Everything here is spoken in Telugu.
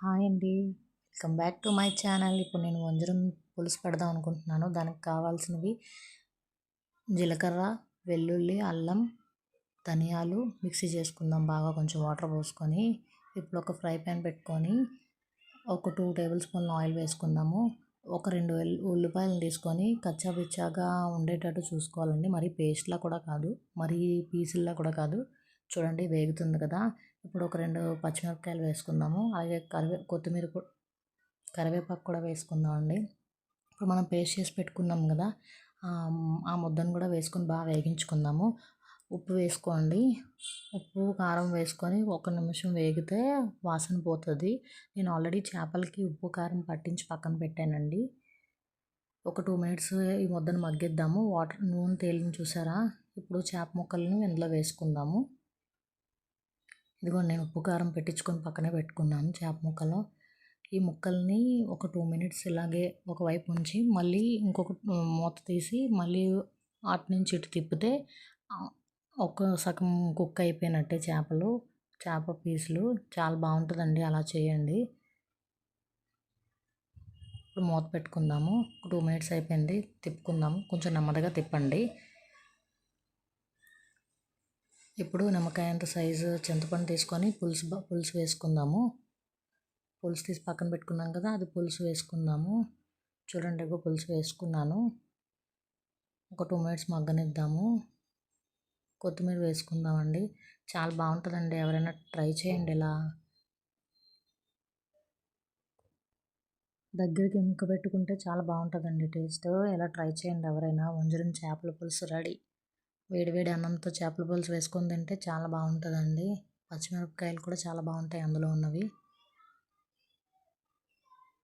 హాయ్ అండి. Welcome back to my channel. ఇప్పుడు నేను వంజరం పులుసు పెడదాం అనుకుంటున్నాను. దానికి కావాల్సినవి జీలకర్ర, వెల్లుల్లి, అల్లం, ధనియాలు మిక్సీ చేసుకుందాం బాగా కొంచెం వాటర్ పోసుకొని. ఇప్పుడు ఒక ఫ్రై ప్యాన్ పెట్టుకొని ఒక 2 టేబుల్ స్పూన్ల ఆయిల్ వేసుకుందాము. ఒక 2 ఉల్లిపాయలు తీసుకొని కచ్చా పిచ్చాగా ఉండేటట్టు చూసుకోవాలండి. మరీ పేస్ట్లా కూడా కాదు, మరీ పీసుల్లా కూడా కాదు. చూడండి వేగుతుంది కదా. ఇప్పుడు ఒక 2 పచ్చిమిరపకాయలు వేసుకుందాము. అలాగే కొత్తిమీర కరివేపాకు కూడా వేసుకుందాం అండి. ఇప్పుడు మనం పేస్ట్ చేసి పెట్టుకున్నాం కదా, ఆ ముద్దను కూడా వేసుకొని బాగా వేగించుకుందాము. ఉప్పు వేసుకోండి. ఉప్పు కారం వేసుకొని ఒక నిమిషం వేగితే వాసన పోతుంది. నేను ఆల్రెడీ చేపలకి ఉప్పు కారం పట్టించి పక్కన పెట్టానండి. ఒక 2 మినిట్స్ ఈ ముద్దను మగ్గిద్దాము. నూనె తేలిని చూసారా. ఇప్పుడు చేప ముక్కల్ని ఇందులో వేసుకుందాము. ఇదిగోండి, నేను ఉప్పు కారం పెట్టించుకొని పక్కనే పెట్టుకున్నాను చేప ముక్కలు. ఈ ముక్కల్ని ఒక 2 మినిట్స్ ఇలాగే ఒకవైపు ఉంచి మళ్ళీ ఇంకొక మూత తీసి మళ్ళీ అటు నుంచి ఇటు తిప్పితే ఒక సగం కుక్ అయిపోయినట్టే చేప పీసులు. చాలా బాగుంటుందండి, అలా చేయండి. ఇప్పుడు మూత పెట్టుకుందాము. 2 మినిట్స్ అయిపోయింది, తిప్పుకుందాము. కొంచెం నెమ్మదిగా తిప్పండి. ఇప్పుడు నిమ్మకాయంత సైజు చింతపండు తీసుకొని పులుసు వేసుకుందాము. పులుసు తీసి పక్కన పెట్టుకున్నాం కదా, అది పులుసు వేసుకుందాము. చూడండి, పులుసు వేసుకున్నాను. ఒక 2 మినిట్స్ మగ్గనిద్దాము. కొత్తిమీర వేసుకుందామండి. చాలా బాగుంటుందండి, ఎవరైనా ట్రై చేయండి. ఇలా దగ్గరికి ఎముక పెట్టుకుంటే చాలా బాగుంటుందండి టేస్ట్. ఇలా ట్రై చేయండి ఎవరైనా. వంజరం చేపల పులుసు రెడీ. వేడివేడి అన్నంతో చేపల పులుసు వేసుకొని తింటే చాలా బాగుంటుందండి. పచ్చిమిరపకాయలు కూడా చాలా బాగుంటాయి అందులో ఉన్నవి.